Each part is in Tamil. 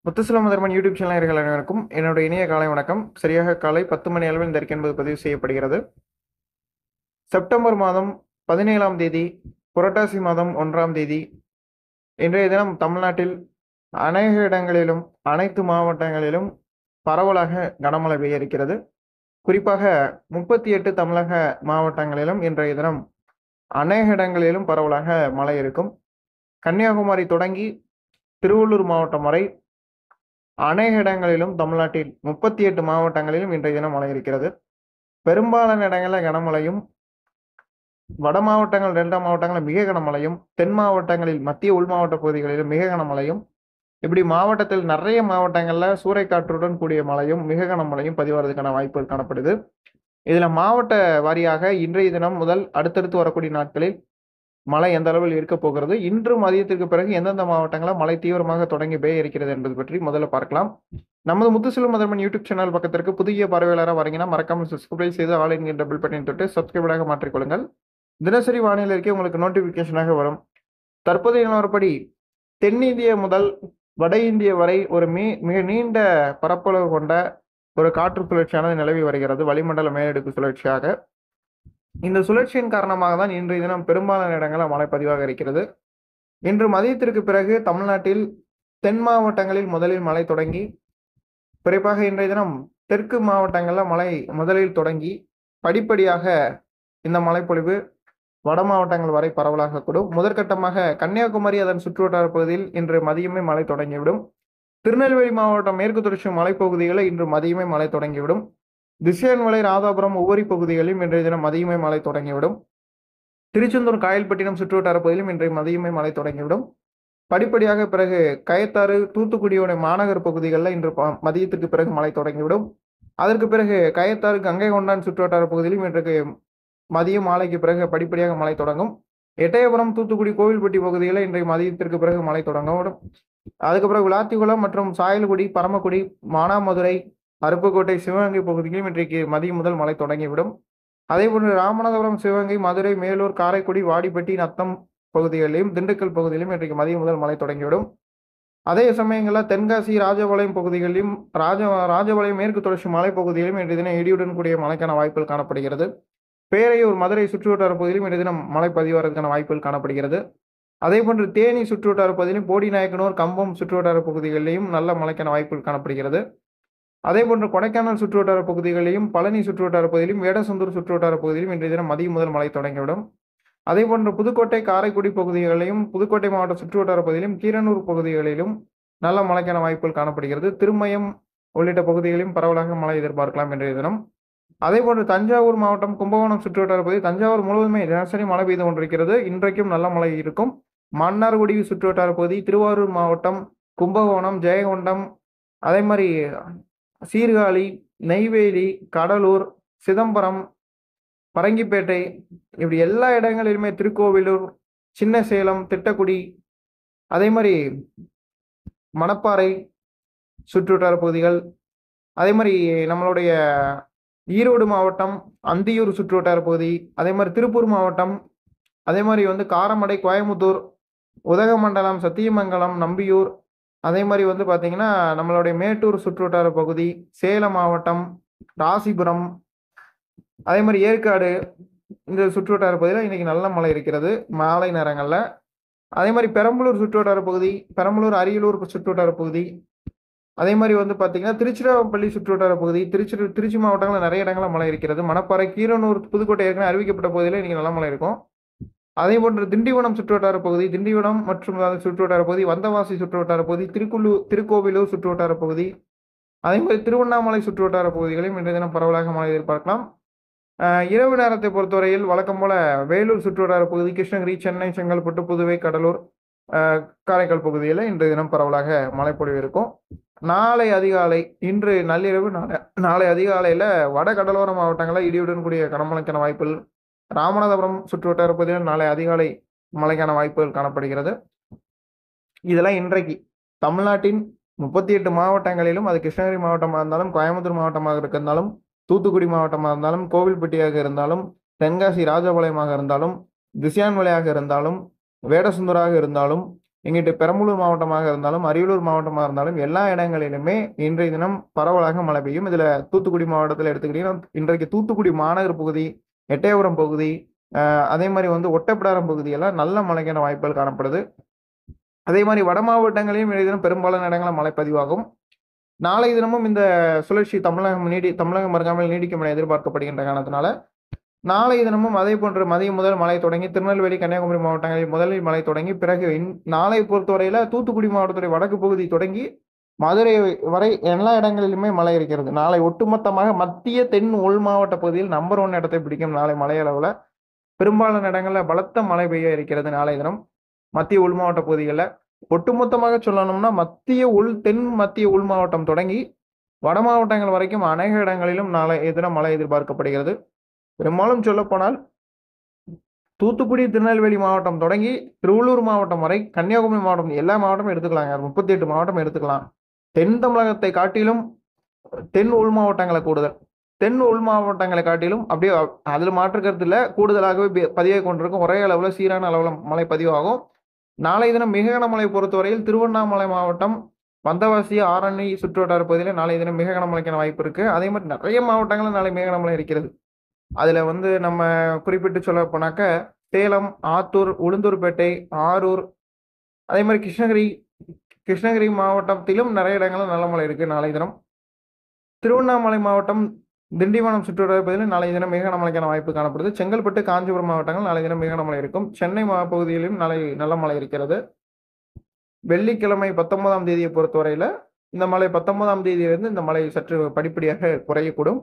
முத்துசுலம் முதர்மன் யூடியூப் சேனல் நேயர்கள் அனைவருக்கும் என்னுடைய இனிய காலை வணக்கம். சரியாக காலை 10 மணி அளவில் இந்த அறிக்கை என்பது பதிவு செய்யப்படுகிறது. செப்டம்பர் மாதம் 17ஆம் தேதி, புரட்டாசி மாதம் 1ஆம் தேதி இன்றைய தினம் தமிழ்நாட்டில் அநேக இடங்களிலும் அனைத்து மாவட்டங்களிலும் பரவலாக கனமழை பெய்ய இருக்கிறது. குறிப்பாக 38 தமிழக மாவட்டங்களிலும் இன்றைய தினம் அநேக இடங்களிலும் பரவலாக மழை இருக்கும். கன்னியாகுமரி தொடங்கி திருவள்ளூர் மாவட்டம் வரை அநேக இடங்களிலும் தமிழ்நாட்டில் 38 மாவட்டங்களிலும் இன்றைய தினம் மழை இருக்கிறது. பெரும்பாலான இடங்களில் கனமழையும், வட மாவட்டங்கள், டெல்டா மாவட்டங்களில் மிக கனமழையும், தென் மாவட்டங்களில் மத்திய உள் மாவட்ட பகுதிகளிலும் மிக கனமழையும், இப்படி மாவட்டத்தில் நிறைய மாவட்டங்களில் சூறைக்காற்றுடன் கூடிய மழையும் மிக கனமழையும் பதிவாகிறதுக்கான வாய்ப்புகள் காணப்படுது. இதில் மாவட்ட வாரியாக இன்றைய தினம் முதல் அடுத்தடுத்து வரக்கூடிய நாட்களில் மழை எந்த அளவில் இருக்க போகிறது, இன்று மதியத்திற்கு பிறகு எந்தெந்த மாவட்டங்களில் மழை தீவிரமாக தொடங்கி பெய்ய இருக்கிறது என்பது பற்றி முதல்ல பார்க்கலாம். நமது முத்துசுலம் முதர்மன் யூடியூப் சேனல் பக்கத்திற்கு புதிய பார்வையாளராக வரீங்கன்னா மறக்காமல் சப்ஸ்கிரைப் செய்து ஆல் என்கின்ற பில் பட்டனை தொட்டு சப்ஸ்கிரைபாக மாற்றிக்கொள்ளுங்கள். தினசரி வானிலை அறிக்கை உங்களுக்கு நோட்டிபிகேஷனாக வரும். தற்போதைய நிலவரப்படி தென்னிந்திய முதல் வட இந்திய வரை ஒரு மிக நீண்ட பரப்பளவு கொண்ட ஒரு காற்று சுழற்சியானது நிலவி வருகிறது, வளிமண்டல மேலடுக்கு சுழற்சியாக. இந்த சுழற்சியின் காரணமாக தான் இன்றைய தினம் பெரும்பாலான இடங்களில் மழை பதிவாக இருக்கிறது. இன்று மதியத்திற்கு பிறகு தமிழ்நாட்டில் தென் மாவட்டங்களில் முதலில் மழை தொடங்கி, குறிப்பாக இன்றைய தினம் தெற்கு மாவட்டங்களில் மழை முதலில் தொடங்கி படிப்படியாக இந்த மழைப்பொழிவு வட மாவட்டங்கள் வரை பரவலாக கூடும். முதற்கட்டமாக கன்னியாகுமரி அதன் சுற்றுவட்டார பகுதியில் இன்று மதியமே மழை தொடங்கிவிடும். திருநெல்வேலி மாவட்டம் மேற்கு தொடர்ச்சி மலைப்பகுதிகளில் இன்று மதியமே மழை தொடங்கிவிடும். திசையன்மலை, ராதாபுரம், உவரி பகுதிகளிலும் இன்றைய தினம் மதியமே மழை தொடங்கிவிடும். திருச்செந்தூர், காயல்பட்டினம் சுற்றுவட்டார பகுதியிலும் இன்றைய மதியமே மழை தொடங்கிவிடும். படிப்படியாக பிறகு கயத்தாறு, தூத்துக்குடியோட மாநகர் பகுதிகளில் இன்று மதியத்திற்கு பிறகு மழை தொடங்கிவிடும். அதற்கு பிறகு கயத்தாறு, கங்கை கொண்டான் சுற்றுவட்டார பகுதியிலும் இன்றைக்கு மதியம் மாலைக்கு பிறகு படிப்படியாக மழை தொடங்கும். எட்டயபுரம், தூத்துக்குடி, கோவில்பட்டி பகுதிகளில் இன்றைய மதியத்திற்கு பிறகு மழை தொடங்கப்படும். அதுக்கு பிறகு விளாத்திக்குளம் மற்றும் சாயல்குடி, பரமக்குடி, மானாமதுரை, அருப்புக்கோட்டை, சிவகங்கை பகுதிகளிலும் இன்றைக்கு மதியம் முதல் மழை தொடங்கிவிடும். அதேபோன்று ராமநாதபுரம், சிவகங்கை, மதுரை, மேலூர், காரைக்குடி, வாடிப்பட்டி, நத்தம் பகுதிகளிலும் திண்டுக்கல் பகுதியிலும் இன்றைக்கு மதியம் முதல் மழை தொடங்கிவிடும். அதே சமயங்களில் தென்காசி, ராஜபாளையம் பகுதிகளிலும் ராஜபாளையம் மேற்கு தொடர்ச்சி மலைப்பகுதியிலும் இன்றைய தினம் இடியுடன் கூடிய மழைக்கான வாய்ப்புகள் காணப்படுகிறது. பேரையூர், மதுரை சுற்றுவட்டார பகுதியிலும் இன்றைய தினம் மழை பதிவாகிறதுக்கான வாய்ப்புகள் காணப்படுகிறது. அதேபோன்று தேனி சுற்றுவட்டார பகுதியிலும், போடிநாயக்கனூர், கம்பம் சுற்றுவட்டார பகுதிகளிலும் நல்ல மழைக்கான வாய்ப்புகள் காணப்படுகிறது. அதேபோன்று கொடைக்கானல் சுற்றுவட்டார பகுதிகளிலும், பழனி சுற்றுவட்டார பகுதியிலும், வேடசந்தூர் சுற்றுவட்டார பகுதியிலும் இன்றைய தினம் மதியம் முதல் மழை தொடங்கிவிடும். அதேபோன்று புதுக்கோட்டை, காரைக்குடி பகுதிகளிலும், புதுக்கோட்டை மாவட்ட சுற்றுவட்டார பகுதியிலும், கீரனூர் பகுதிகளிலும் நல்ல மழைக்கான வாய்ப்புகள் காணப்படுகிறது. திருமயம் உள்ளிட்ட பகுதிகளிலும் பரவலாக மழை எதிர்பார்க்கலாம் இன்றைய தினம். அதேபோன்று தஞ்சாவூர் மாவட்டம், கும்பகோணம் சுற்றுவட்டார பகுதி, தஞ்சாவூர் முழுவதுமே தினசரி மழை பெய்து கொண்டிருக்கிறது. இன்றைக்கும் நல்ல மழை இருக்கும். மன்னார்குடி சுற்றுவட்டார பகுதி, திருவாரூர் மாவட்டம், கும்பகோணம், ஜெயங்கொண்டம், அதே மாதிரி சீர்காழி, நெய்வேலி, கடலூர், சிதம்பரம், பரங்கிப்பேட்டை, இப்படி எல்லா இடங்களிலுமே, திருக்கோவிலூர், சின்ன சேலம், திட்டக்குடி, அதே மாதிரி மணப்பாறை சுற்றுவட்டார பகுதிகள், அதே மாதிரி நம்மளுடைய ஈரோடு மாவட்டம், அந்தியூர் சுற்றுவட்டார பகுதி, அதே மாதிரி திருப்பூர் மாவட்டம், அதே மாதிரி காரமடை, கோயமுத்தூர், உதகமண்டலம், சத்தியமங்கலம், நம்பியூர், அதே மாதிரி பார்த்தீங்கன்னா நம்மளுடைய மேட்டூர் சுற்றுவட்டார பகுதி, சேலம் மாவட்டம், ராசிபுரம், அதே மாதிரி ஏற்காடு, இந்த சுற்றுவட்டார பகுதியில் இன்னைக்கு நல்ல மழை இருக்கிறது மாலை நேரங்களில். அதே மாதிரி பெரம்பலூர் சுற்றுவட்டார பகுதி, பெரம்பலூர், அரியலூர் சுற்றுவட்டார பகுதி, அதே மாதிரி பார்த்தீங்கன்னா திருச்சிராப்பள்ளி சுற்றுவட்டார பகுதி, திருச்சி மாவட்டங்களில் நிறைய இடங்களில் மழை இருக்கிறது. மணப்பாறை, கீரனூர், புதுக்கோட்டை ஏற்கனவே அறிவிக்கப்பட்ட பகுதியில் இன்னைக்கு நல்ல மழை இருக்கும். அதே போன்று திண்டிவனம் சுற்றுவட்டார பகுதி, திண்டிவனம் மற்றும் சுற்றுவட்டார பகுதி, வந்தவாசி சுற்றுவட்டார பகுதி, திருக்கோவிலூர் சுற்றுவட்டார பகுதி, அதே மாதிரி திருவண்ணாமலை சுற்றுவட்டார பகுதிகளையும் இன்றைய தினம் பரவலாக மழை எதிர்பார்க்கலாம். இரவு நேரத்தை பொறுத்தவரையில் வழக்கம் போல வேலூர் சுற்றுவட்டார பகுதி, கிருஷ்ணகிரி, சென்னை, செங்கல்பட்டு, புதுவை, கடலூர், காரைக்கால் பகுதியில் இன்றைய தினம் பரவலாக மழைப்பொழிவு இருக்கும். நாளை அதிகாலை, இன்று நள்ளிரவு, நாளை அதிகாலையில் வட கடலோர மாவட்டங்களில் இடியுடன் கூடிய கனமழைக்கான வாய்ப்புகள், ராமநாதபுரம் சுற்றுவட்டார பகுதியில் நாளை அதிகாலை மழைக்கான வாய்ப்புகள் காணப்படுகிறது. இதெல்லாம் இன்றைக்கு தமிழ்நாட்டின் 38 மாவட்டங்களிலும், அது கிருஷ்ணகிரி மாவட்டமாக இருந்தாலும், கோயம்புத்தூர் மாவட்டமாக இருந்தாலும், தூத்துக்குடி மாவட்டமாக இருந்தாலும், கோவில்பட்டியாக இருந்தாலும், தென்காசி, ராஜபாளையமாக இருந்தாலும், திசையான்மலையாக இருந்தாலும், வேடசுந்தராக இருந்தாலும், இங்கிட்டு பெரம்பலூர் மாவட்டமாக இருந்தாலும், அரியலூர் மாவட்டமாக இருந்தாலும் எல்லா இடங்களிலுமே இன்றைய தினம் பரவலாக மழை பெய்யும். இதில் தூத்துக்குடி மாவட்டத்தில் எடுத்துக்கிட்டீங்கன்னா, இன்றைக்கு தூத்துக்குடி மாநகர் பகுதி, எட்டயபுரம் பகுதி, அதே மாதிரி வந்து ஒட்டப்பிடாரம் பகுதியெல்லாம் நல்ல மழைக்கான வாய்ப்புகள் காணப்படுது. அதே மாதிரி வட மாவட்டங்களையும் இன்றைய தினம் பெரும்பாலான இடங்களில் மழை பதிவாகும். நாளை தினமும் இந்த சுழற்சி தமிழகம் மறுக்காமல் நீடிக்கும் என எதிர்பார்க்கப்படுகின்ற காரணத்தினால நாளை தினமும் அதே போன்று மதியம் முதல் மழை தொடங்கி திருநெல்வேலி, கன்னியாகுமரி மாவட்டங்களில் முதலில் மழை தொடங்கி பிறகு நாளை பொறுத்தவரையில தூத்துக்குடி மாவட்டத்துடைய வடக்கு பகுதி தொடங்கி மதுரை வரை எல்லா இடங்களிலுமே மழை இருக்கிறது. நாளை ஒட்டுமொத்தமாக மத்திய தென் உள் மாவட்ட பகுதியில் நம்பர் 1 இடத்தை பிடிக்கும். நாளை மழை அளவில் பெரும்பாலான இடங்களில் பலத்த மழை பெய்ய இருக்கிறது. நாளை தினம் மத்திய உள் மாவட்ட பகுதிகளில் ஒட்டுமொத்தமாக சொல்லணும்னா தென் மத்திய உள் மாவட்டம் தொடங்கி வட மாவட்டங்கள் வரைக்கும் அநேக இடங்களிலும் நாளை தினம் மழை எதிர்பார்க்கப்படுகிறது. பெரும்பாலும் சொல்லப்போனால் தூத்துக்குடி, திருநெல்வேலி மாவட்டம் தொடங்கி திருவள்ளூர் மாவட்டம் வரை, கன்னியாகுமரி மாவட்டம், எல்லா மாவட்டமும் எடுத்துக்கலாங்க. 38 மாவட்டம் எடுத்துக்கலாம். தென் தமிழகத்தை காட்டிலும் தென் உள் மாவட்டங்களை கூடுதல். தென் உள் மாவட்டங்களை காட்டிலும் அப்படியே அதில் மாற்று கருத்துல கூடுதலாகவே பதிவாகி கொண்டிருக்கும். ஒரே அளவில் சீரான அளவில் மழை பதிவாகும். நாளை தினம் மிக கனமழை பொறுத்தவரையில் திருவண்ணாமலை மாவட்டம், வந்தவாசி, ஆரணி சுற்றுவட்டார பகுதியில் நாளை தினம் மிக கனமழைக்கான வாய்ப்பு இருக்கு. அதே மாதிரி நிறைய மாவட்டங்களில் நாளை மிக கனமழை இருக்கிறது. அதுல வந்து நம்ம குறிப்பிட்டு சொல்ல போனாக்க சேலம், ஆத்தூர், உளுந்தூர்பேட்டை, ஆரூர், அதே மாதிரி கிருஷ்ணகிரி மாவட்டத்திலும் நிறைய இடங்களும் நல்ல மழை இருக்கு. நாளை தினம் திருவண்ணாமலை மாவட்டம், திண்டிவனம் சுற்றுவட்டார பகுதியில் நாளை தினம் மிக கனமழைக்கான வாய்ப்பு காணப்படுது. செங்கல்பட்டு, காஞ்சிபுரம் மாவட்டங்கள் நாளை தினம் மிக கனமழை இருக்கும். சென்னை பகுதியிலும் நாளை நல்ல மழை இருக்கிறது. வெள்ளிக்கிழமை 19ஆம் தேதியை பொறுத்தவரையில இந்த மழை 19ஆம் தேதியிலிருந்து இந்த மழை சற்று படிப்படியாக குறையக்கூடும்.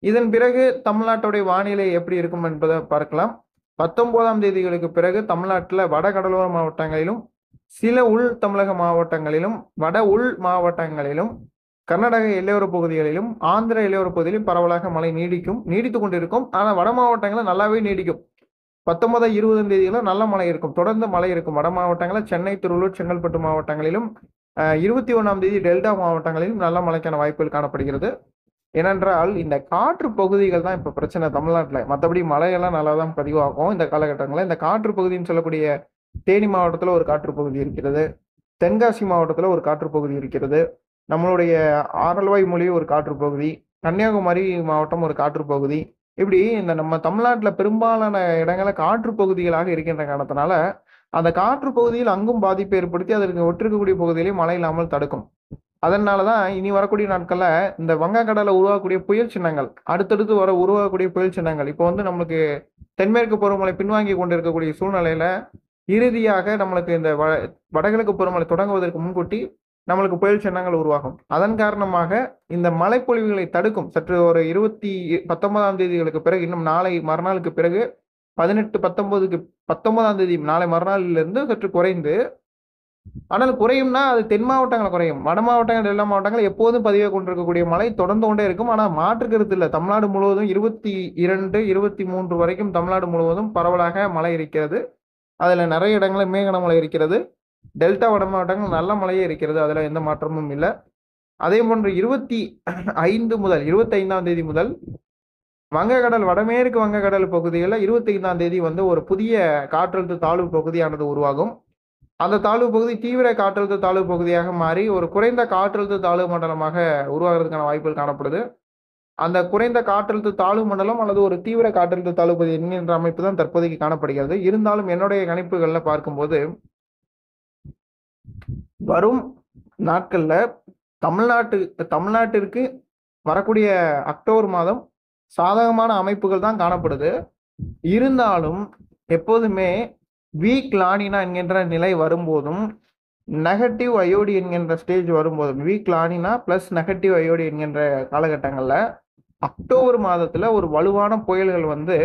இதன் பிறகு தமிழ்நாட்டுடைய வானிலை எப்படி இருக்கும் என்பதை பார்க்கலாம். 19ஆம் தேதிகளுக்கு பிறகு தமிழ்நாட்டில் வட கடலோர மாவட்டங்களிலும், சில உள் தமிழக மாவட்டங்களிலும், வட உள் மாவட்டங்களிலும், கர்நாடக எல்லையோர பகுதிகளிலும், ஆந்திர எல்லையோர பகுதியிலும் பரவலாக மழை நீடித்து கொண்டிருக்கும். ஆனால் வட மாவட்டங்களில் நல்லாவே நீடிக்கும். 19, 20ஆம் தேதிகளில் நல்ல மழை இருக்கும். தொடர்ந்து மழை இருக்கும். வட மாவட்டங்களில் சென்னை, திருவள்ளூர், செங்கல்பட்டு மாவட்டங்களிலும், 21ஆம் தேதி டெல்டா மாவட்டங்களிலும் நல்ல மழைக்கான வாய்ப்புகள் காணப்படுகிறது. ஏனென்றால் இந்த காற்று பகுதிகள் தான் இப்போ பிரச்சனை தமிழ்நாட்டில். மற்றபடி மழையெல்லாம் நல்லா தான் பதிவாகும் இந்த காலகட்டங்களில். இந்த காற்று பகுதின்னு சொல்லக்கூடிய தேனி மாவட்டத்தில் ஒரு காற்று பகுதி இருக்கிறது, தென்காசி மாவட்டத்தில் ஒரு காற்று பகுதி இருக்கிறது, நம்மளுடைய ஆரல்வாய் மொழி ஒரு காற்று பகுதி, கன்னியாகுமரி மாவட்டம் ஒரு காற்று பகுதி. இப்படி இந்த நம்ம தமிழ்நாட்டில் பெரும்பாலான இடங்களில் காற்று பகுதிகளாக இருக்கின்ற காரணத்தினால அந்த காற்று பகுதியில் அங்கும் பாதிப்பை ஏற்படுத்தி அதற்கு ஒற்றிருக்கக்கூடிய பகுதியிலே மழை இல்லாமல் தடுக்கும். அதனாலதான் இனி வரக்கூடிய நாட்கள்ல இந்த வங்கக்கடலை உருவாகக்கூடிய புயல் சின்னங்கள், அடுத்தடுத்து உருவாகக்கூடிய புயல் சின்னங்கள் இப்போ வந்து நம்மளுக்கு தென்மேற்கு பருவமழை பின்வாங்கி கொண்டிருக்கக்கூடிய சூழ்நிலையில இறுதியாக நம்மளுக்கு இந்த வடகிழக்கு பருவமழை தொடங்குவதற்கு முன்கூட்டி நம்மளுக்கு புயல் சின்னங்கள் உருவாகும். அதன் காரணமாக இந்த மழைப்பொழிவுகளை தடுக்கும். சற்று ஒரு 19ஆம் தேதிகளுக்கு பிறகு, இன்னும் நாளை மறுநாளுக்கு பிறகு 18, 19ஆம் தேதி நாளை மறுநாளிலிருந்து சற்று குறைந்து, ஆனால் குறையும்னா அது தென் மாவட்டங்கள் குறையும். வட மாவட்டங்கள், எல்லா மாவட்டங்கள் எப்போதும் பதிவாக கொண்டிருக்கக்கூடிய மழை தொடர்ந்து கொண்டே இருக்கும். ஆனால் மாற்று கருத்து இல்லை. தமிழ்நாடு முழுவதும் 22, 23 வரைக்கும் தமிழ்நாடு முழுவதும் பரவலாக மழை இருக்கிறது. அதுல நிறைய இடங்களில் மேகன மழை இருக்கிறது. டெல்டா வட மாவட்டங்கள் நல்ல மழையே இருக்கிறது. அதுல எந்த மாற்றமும் இல்லை. அதே போன்று 25ஆம் தேதி முதல் வங்கக்கடல், வடமேற்கு வங்கக்கடல் பகுதிகளில் 25ஆம் தேதி வந்து ஒரு புதிய காற்றழுத்த தாழ்வு பகுதியானது உருவாகும். அந்த தாழ்வு பகுதி தீவிர காற்றழுத்த தாழ்வு பகுதியாக மாறி ஒரு குறைந்த காற்றழுத்த தாழ்வு மண்டலமாக உருவாகிறதுக்கான வாய்ப்புகள் காணப்படுது. அந்த குறைந்த காற்றழுத்த தாழ்வு மண்டலம் அல்லது ஒரு தீவிர காற்றழுத்த தாழ்வு பகுதி என்கின்ற அமைப்பு தான் தற்போதைக்கு காணப்படுகிறது. இருந்தாலும் என்னுடைய கணிப்புகள்ல பார்க்கும்போது வரும் நாட்கள்ல தமிழ்நாட்டிற்கு வரக்கூடிய அக்டோபர் மாதம் சாதகமான அமைப்புகள் தான் காணப்படுது. இருந்தாலும் எப்போதுமே வீக் லானினா என்கின்ற நிலை வரும்போதும், நெகட்டிவ் அயோடி என்கின்ற ஸ்டேஜ் வரும்போதும், வீக் லானினா பிளஸ் நெகட்டிவ் அயோடி என்கின்ற காலகட்டங்கள்ல அக்டோபர் மாதத்துல ஒரு வலுவான புயல்கள் வந்து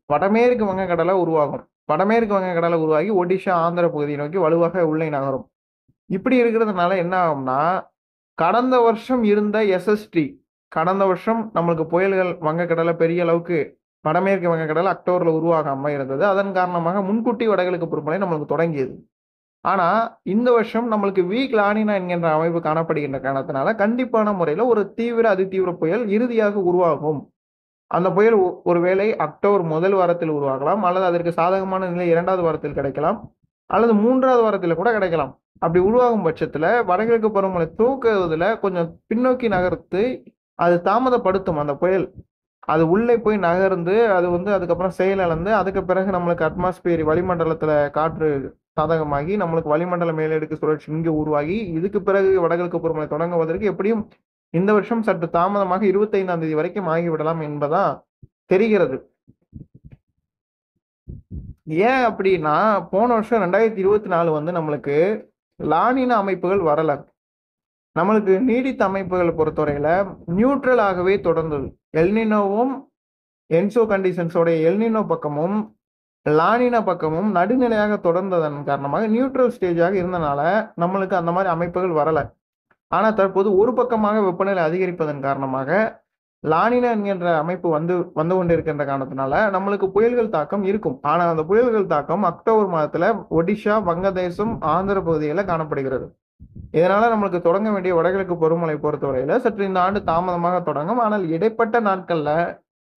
வடமேற்கு வங்கக்கடலை உருவாகும். வடமேற்கு வங்கக்கடலை உருவாகி ஒடிஷா, ஆந்திர பகுதியை நோக்கி வலுவாக உள்ளே நகரும். இப்படி இருக்கிறதுனால என்ன ஆகும்னா, கடந்த வருஷம் இருந்த எஸ்எஸ்டி, கடந்த வருஷம் நம்மளுக்கு புயல்கள் வங்கக்கடலை பெரிய அளவுக்கு வடமேற்கு வங்கக்கடல் அக்டோபர்ல உருவாகாம இருந்தது. அதன் காரணமாக முன்கூட்டி வடகிழக்கு பருவமழை நம்மளுக்கு தொடங்கியது. ஆனா இந்த வருஷம் நம்மளுக்கு வீக் லானினா என்கின்ற அமைப்பு காணப்படுகின்ற காரணத்தினால கண்டிப்பான முறையில ஒரு தீவிர அதிதீவிர புயல் இறுதியாக உருவாகும். அந்த புயல் ஒருவேளை அக்டோபர் முதல் வாரத்தில் உருவாகலாம், அல்லது அதற்கு சாதகமான நிலை 2வது வாரத்தில் கிடைக்கலாம். அல்லது 3வது வாரத்தில் கூட கிடைக்கலாம். அப்படி உருவாகும் பட்சத்தில் வடகிழக்கு பருவமழை துவக்குவதில் கொஞ்சம் பின்னோக்கி நகர்த்து அது தாமதப்படுத்தும் அந்த புயல். அது உள்ளே போய் நகர்ந்து அது வந்து அதுக்கப்புறம் செயலிழந்து அதுக்கு பிறகு நம்மளுக்கு அட்மாஸ்பியர் வளிமண்டலத்தில் காற்று சாதகமாகி நம்மளுக்கு வளிமண்டல மேலடுக்கு சுழற்சி இங்கே உருவாகி இதுக்கு பிறகு வடகிழக்கு பருவமழை தொடங்குவதற்கு எப்படியும் இந்த வருஷம் சற்று தாமதமாக 25ஆம் தேதி வரைக்கும் ஆகிவிடலாம் என்பதா தெரிகிறது. ஏன் அப்படின்னா போன வருஷம் 2024 வந்து நம்மளுக்கு லானின அமைப்புகள் வரல. நம்மளுக்கு நீடித்த அமைப்புகளை பொறுத்தவரையில நியூட்ரலாகவே தொடர்ந்தது. எல்னினோவும் என்சோ கண்டிஷன்ஸோட எல்னினோ பக்கமும் லானினா பக்கமும் நடுநிலையாக தொடர்ந்ததன் காரணமாக நியூட்ரல் ஸ்டேஜாக இருந்தனால நம்மளுக்கு அந்த மாதிரி அமைப்புகள் வரல. ஆனா தற்போது ஒரு பக்கமாக வெப்பநிலை அதிகரிப்பதன் காரணமாக லானினா என்கின்ற அமைப்பு வந்து கொண்டிருக்கின்ற காரணத்தினால நம்மளுக்கு புயல்கள் தாக்கம் இருக்கும். ஆனா அந்த புயல்கள் தாக்கம் அக்டோபர் மாதத்துல ஒடிஷா, வங்கதேசம், ஆந்திர பகுதிகளில் காணப்படுகிறது. இதனால நம்மளுக்கு தொடங்க வேண்டிய வடகிழக்கு பருவமழை பொறுத்தவரையில சற்று இந்த ஆண்டு தாமதமாக தொடங்கும். ஆனால் இடைப்பட்ட நாட்கள்ல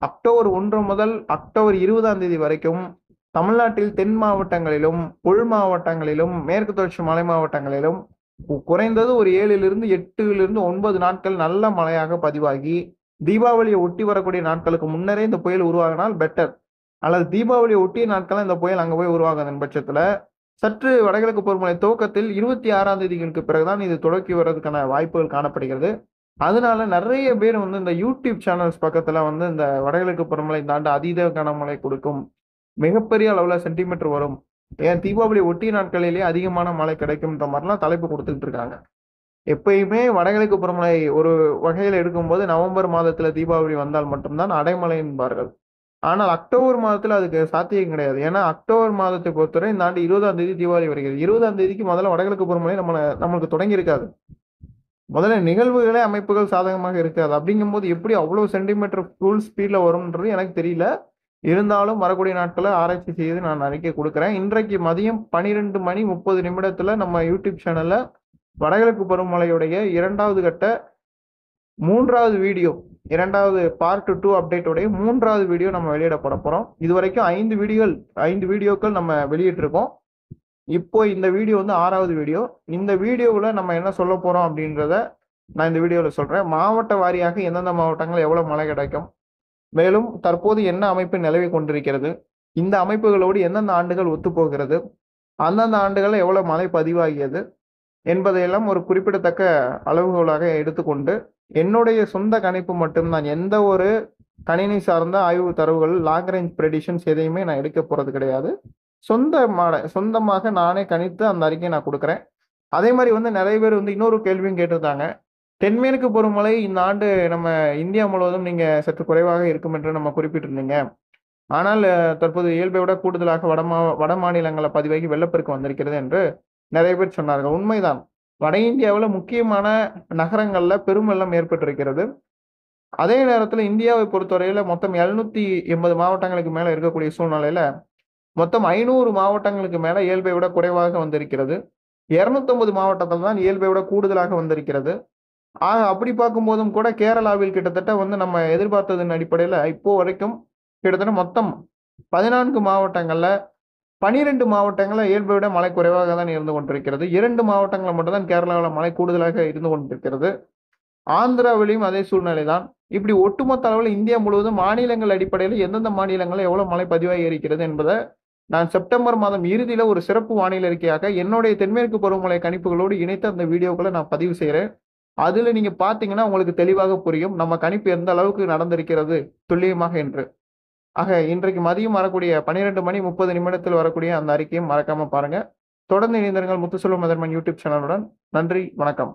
அக்டோபர் 1 முதல் அக்டோபர் 20ஆம் தேதி வரைக்கும் தமிழ்நாட்டில் தென் மாவட்டங்களிலும் உள் மாவட்டங்களிலும் மேற்கு தொடர்ச்சி மலை மாவட்டங்களிலும் குறைந்தது ஒரு 7லிருந்து 8லிருந்து 9 நாட்கள் நல்ல மழையாக பதிவாகி தீபாவளியை ஒட்டி வரக்கூடிய நாட்களுக்கு முன்னரே இந்த புயல் உருவாகினால் பெட்டர். அல்லது தீபாவளியை ஒட்டிய நாட்கள் இந்த புயல் அங்கே போய் உருவாகுதன் பட்சத்தில் சற்று வடகிழக்கு பருவமழை துவக்கத்தில் 26ஆம் தேதிகளுக்கு பிறகுதான் இது தொடக்கி வர்றதுக்கான வாய்ப்புகள் காணப்படுகிறது. அதனால நிறைய பேர் வந்து இந்த யூடியூப் சேனல்ஸ் பக்கத்துல வந்து இந்த வடகிழக்கு பருவமழை இந்த ஆண்டு அதீத கனமழை கொடுக்கும், மிகப்பெரிய அளவுல சென்டிமீட்டர் வரும், ஏன் தீபாவளி ஒட்டிய நாட்களிலேயே அதிகமான மழை கிடைக்கும்ன்ற மாதிரிலாம் தலைப்பு கொடுத்துட்டு இருக்காங்க. எப்பயுமே வடகிழக்கு பருவமழை ஒரு வகையில் எடுக்கும்போது நவம்பர் மாதத்துல தீபாவளி வந்தால் மட்டும்தான் அடைமழை என்பார்கள். ஆனால் அக்டோபர் மாதத்துல அதுக்கு சாத்தியம் கிடையாது. ஏன்னா அக்டோபர் மாதத்தை பொறுத்தவரை இந்த ஆண்டு 20ஆம் தேதி தீபாவளி வருகிறது. 20ஆம் தேதிக்கு முதல்ல வடகிழக்கு பருவமழை நம்மளுக்கு தொடங்கி இருக்காது. முதல்ல நிகழ்வுகளே அமைப்புகள் சாதகமாக இருக்காது. அப்படிங்கும்போது எப்படி அவ்வளவு சென்டிமீட்டர் ஃபுல் ஸ்பீட்ல வரும்ன்றது எனக்கு தெரியல. இருந்தாலும் வரக்கூடிய நாட்களை ஆராய்ச்சி செய்து நான் அறிக்கை கொடுக்குறேன். இன்றைக்கு மதியம் 12:30 நம்ம யூடியூப் சேனல்ல வடகிழக்கு பருவமழையுடைய 2வது கட்ட 3வது வீடியோ, 2வது பார்ட் 2 அப்டேட்டோடைய 3வது வீடியோ நம்ம வெளியிடப்பட போறோம். இது வரைக்கும் 5 வீடியோக்கள் நம்ம வெளியிட்டிருக்கோம். இப்போ இந்த வீடியோ வந்து 6வது வீடியோ. இந்த வீடியோவில் நம்ம என்ன சொல்ல போறோம் அப்படின்றத நான் இந்த வீடியோவில் சொல்றேன். மாவட்ட வாரியாக எந்தெந்த மாவட்டங்கள் எவ்வளவு மழை கிடைக்கும், மேலும் தற்போது என்ன அமைப்பு நிலவி கொண்டிருக்கிறது, இந்த அமைப்புகளோடு எந்தெந்த ஆண்டுகள் ஒத்துப்போகிறது, அந்தந்த ஆண்டுகள் எவ்வளவு மழை பதிவாகியது என்பதையெல்லாம் ஒரு குறிப்பிடத்தக்க அளவுகோலாக எடுத்துக்கொண்டு என்னுடைய சொந்த கணிப்பு மட்டும்தான், எந்த ஒரு கணினி சார்ந்த ஆய்வு தரவுகள் லாங் ரேஞ்ச் ப்ரெடிஷன்ஸ் எதையுமே நான் எடுக்க போறது கிடையாது. சொந்தமாக நானே கணித்து அந்த அறிக்கையை நான் கொடுக்குறேன். அதே மாதிரி வந்து நிறைய பேர் வந்து இன்னொரு கேள்வியும் கேட்டிருந்தாங்க. தென்மேற்கு பருவமழை இந்த ஆண்டு நம்ம இந்தியா முழுவதும் நீங்க சற்று குறைவாக இருக்கும் என்று நம்ம குறிப்பிட்டிருந்தீங்க. ஆனால் தற்போது இயல்பை விட கூடுதலாக வட மாநிலங்களை பதிவாகி வெள்ளப்பெருக்கு வந்திருக்கிறது என்று நிறைய பேர் சொன்னார்கள். உண்மைதான். வட இந்தியாவில் முக்கியமான நகரங்கள்ல பெரும் வெள்ளம் ஏற்பட்டிருக்கிறது. அதே நேரத்தில் இந்தியாவை பொறுத்தவரையில மொத்தம் 780 மாவட்டங்களுக்கு மேல இருக்கக்கூடிய சூழ்நிலையில மொத்தம் 500 மாவட்டங்களுக்கு மேல இயல்பை விட குறைவாக வந்திருக்கிறது. 250 மாவட்டத்தில் தான் இயல்பை விட கூடுதலாக வந்திருக்கிறது. ஆக அப்படி பார்க்கும்போதும் கூட கேரளாவில் கிட்டத்தட்ட வந்து நம்ம எதிர்பார்த்ததன் அடிப்படையில் இப்போ வரைக்கும் கிட்டத்தட்ட மொத்தம் 14 மாவட்டங்கள்ல 12 மாவட்டங்களில் இயல்பை விட மழை குறைவாக தான் இருந்து கொண்டிருக்கிறது. 2 மாவட்டங்களில் மட்டும்தான் கேரளாவில் மழை கூடுதலாக இருந்து கொண்டிருக்கிறது. ஆந்திராவிலையும் அதே சூழ்நிலை தான். இப்படி ஒட்டுமொத்த அளவில் இந்தியா முழுவதும் மாநிலங்கள் அடிப்படையில் எந்தெந்த மாநிலங்களில் எவ்வளவு மழை பதிவாகி இருக்கிறது என்பதை நான் செப்டம்பர் மாதம் இறுதியில ஒரு சிறப்பு வானிலை அறிக்கையாக என்னுடைய தென்மேற்கு பருவமழை கணிப்புகளோடு இணைத்து அந்த வீடியோக்களை நான் பதிவு செய்கிறேன். அதுல நீங்க பாத்தீங்கன்னா உங்களுக்கு தெளிவாக புரியும் நம்ம கணிப்பு எந்த அளவுக்கு நடந்திருக்கிறது துல்லியமாக என்று. ஆக இன்றைக்கு மதியம் வரக்கூடிய 12:30 வரக்கூடிய அந்த அறிக்கையும் மறக்காம பாருங்க. தொடர்ந்து இணைந்திருங்கள் முத்துசெல்வம் மதர்மன் யூடியூப் சேனலுடன். நன்றி, வணக்கம்.